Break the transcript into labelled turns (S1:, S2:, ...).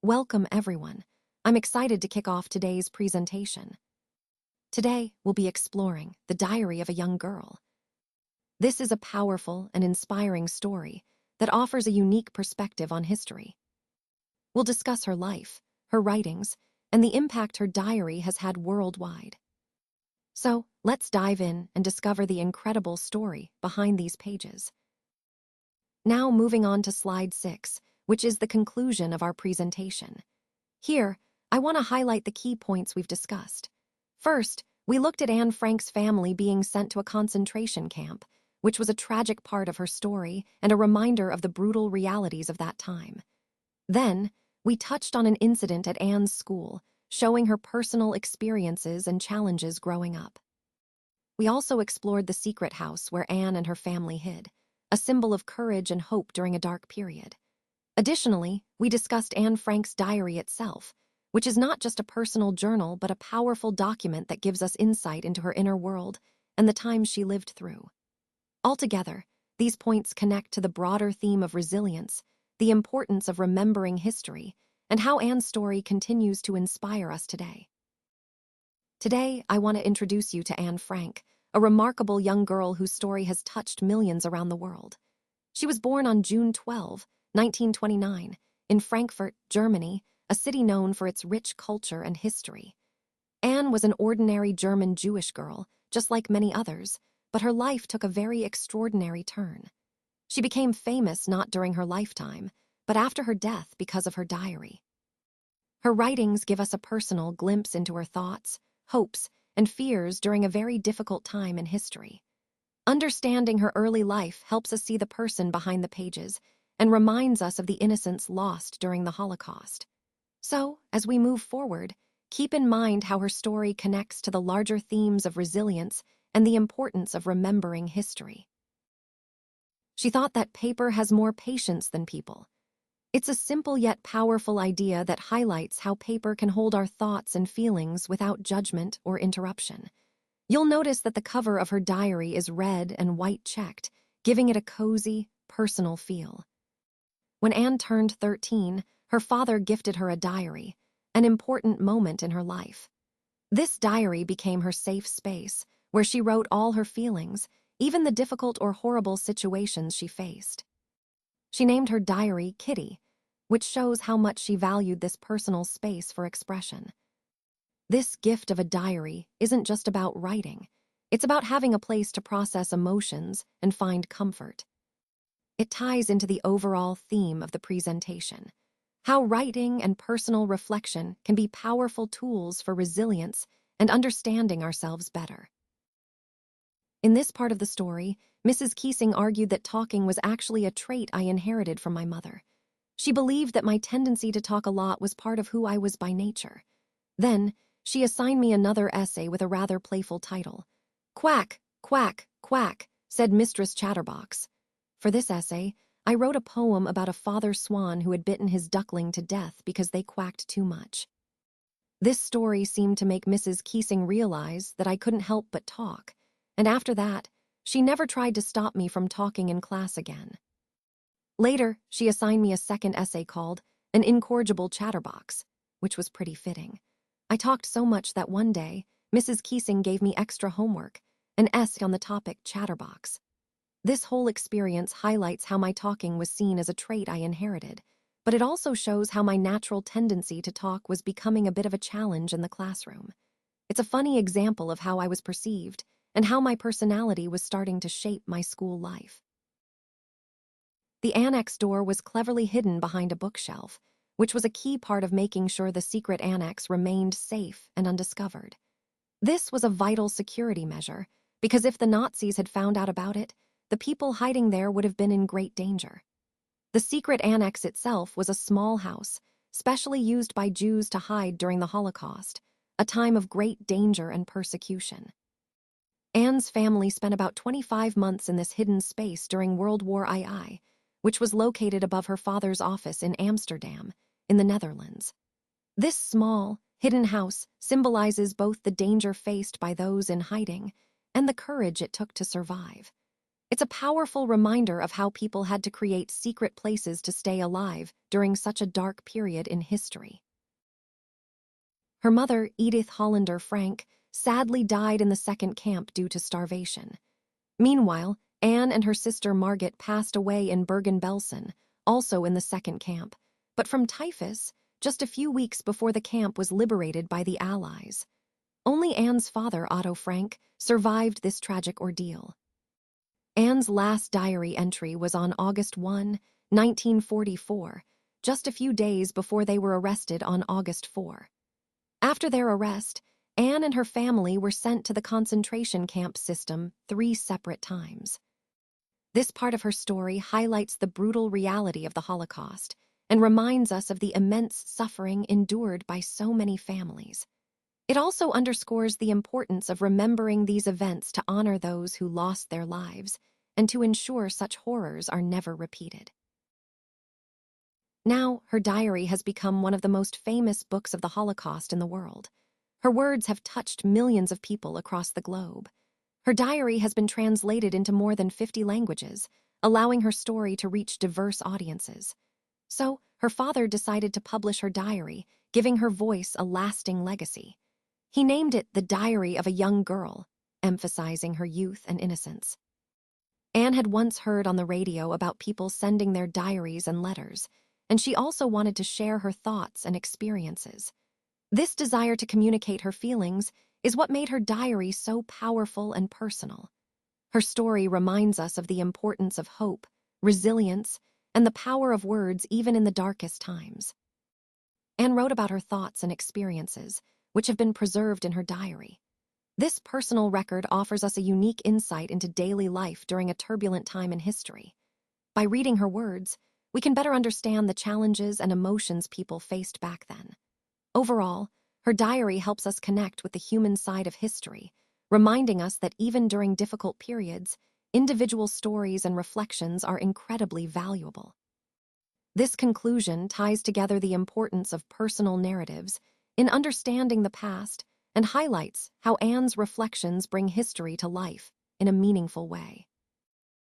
S1: Welcome, everyone. I'm excited to kick off today's presentation. Today, we'll be exploring The Diary of a Young Girl. This is a powerful and inspiring story that offers a unique perspective on history. We'll discuss her life, her writings, and the impact her diary has had worldwide. So, let's dive in and discover the incredible story behind these pages. Now, moving on to slide 6, which is the conclusion of our presentation. Here, I want to highlight the key points we've discussed. First, we looked at Anne Frank's family being sent to a concentration camp, which was a tragic part of her story and a reminder of the brutal realities of that time. Then, we touched on an incident at Anne's school, showing her personal experiences and challenges growing up. We also explored the secret house where Anne and her family hid, a symbol of courage and hope during a dark period. Additionally, we discussed Anne Frank's diary itself, which is not just a personal journal but a powerful document that gives us insight into her inner world and the times she lived through. Altogether, these points connect to the broader theme of resilience, the importance of remembering history, and how Anne's story continues to inspire us today. Today, I want to introduce you to Anne Frank, a remarkable young girl whose story has touched millions around the world. She was born on June 12, 1929, in Frankfurt, Germany, a city known for its rich culture and history. Anne was an ordinary German Jewish girl, just like many others, but her life took a very extraordinary turn. She became famous not during her lifetime, but after her death because of her diary. Her writings give us a personal glimpse into her thoughts, hopes, and fears during a very difficult time in history. Understanding her early life helps us see the person behind the pages and reminds us of the innocence lost during the Holocaust. So, as we move forward, keep in mind how her story connects to the larger themes of resilience and the importance of remembering history. She thought that paper has more patience than people. It's a simple yet powerful idea that highlights how paper can hold our thoughts and feelings without judgment or interruption. You'll notice that the cover of her diary is red and white checked, giving it a cozy, personal feel. When Anne turned 13, her father gifted her a diary, an important moment in her life. This diary became her safe space, where she wrote all her feelings, even the difficult or horrible situations she faced. She named her diary Kitty, which shows how much she valued this personal space for expression. This gift of a diary isn't just about writing. It's about having a place to process emotions and find comfort. It ties into the overall theme of the presentation, how writing and personal reflection can be powerful tools for resilience and understanding ourselves better. In this part of the story, Mrs. Keesing argued that talking was actually a trait I inherited from my mother. She believed that my tendency to talk a lot was part of who I was by nature. Then, she assigned me another essay with a rather playful title. "Quack, quack, quack," said Mistress Chatterbox. For this essay, I wrote a poem about a father swan who had bitten his duckling to death because they quacked too much. This story seemed to make Mrs. Keesing realize that I couldn't help but talk, and after that, she never tried to stop me from talking in class again. Later, she assigned me a second essay called An Incorrigible Chatterbox, which was pretty fitting. I talked so much that one day, Mrs. Keesing gave me extra homework, an essay on the topic chatterbox. This whole experience highlights how my talking was seen as a trait I inherited, but it also shows how my natural tendency to talk was becoming a bit of a challenge in the classroom. It's a funny example of how I was perceived and how my personality was starting to shape my school life. The annex door was cleverly hidden behind a bookshelf, which was a key part of making sure the secret annex remained safe and undiscovered. This was a vital security measure, because if the Nazis had found out about it, the people hiding there would have been in great danger. The secret annex itself was a small house, specially used by Jews to hide during the Holocaust, a time of great danger and persecution. Anne's family spent about 25 months in this hidden space during World War II, which was located above her father's office in Amsterdam, in the Netherlands. This small, hidden house symbolizes both the danger faced by those in hiding and the courage it took to survive. It's a powerful reminder of how people had to create secret places to stay alive during such a dark period in history. Her mother, Edith Hollander Frank, sadly died in the second camp due to starvation. Meanwhile, Anne and her sister Margit passed away in Bergen-Belsen, also in the second camp, but from typhus, just a few weeks before the camp was liberated by the Allies. Only Anne's father, Otto Frank, survived this tragic ordeal. Anne's last diary entry was on August 1, 1944, just a few days before they were arrested on August 4. After their arrest, Anne and her family were sent to the concentration camp system 3 separate times. This part of her story highlights the brutal reality of the Holocaust and reminds us of the immense suffering endured by so many families. It also underscores the importance of remembering these events to honor those who lost their lives and to ensure such horrors are never repeated. Now, her diary has become one of the most famous books of the Holocaust in the world. Her words have touched millions of people across the globe. Her diary has been translated into more than 50 languages, allowing her story to reach diverse audiences. So, her father decided to publish her diary, giving her voice a lasting legacy. He named it The Diary of a Young Girl, emphasizing her youth and innocence. Anne had once heard on the radio about people sending their diaries and letters, and she also wanted to share her thoughts and experiences. This desire to communicate her feelings is what made her diary so powerful and personal. Her story reminds us of the importance of hope, resilience, and the power of words even in the darkest times. Anne wrote about her thoughts and experiences, which have been preserved in her diary. This personal record offers us a unique insight into daily life during a turbulent time in history. By reading her words, we can better understand the challenges and emotions people faced back then. Overall, her diary helps us connect with the human side of history, reminding us that even during difficult periods, individual stories and reflections are incredibly valuable. This conclusion ties together the importance of personal narratives in understanding the past and highlights how Anne's reflections bring history to life in a meaningful way.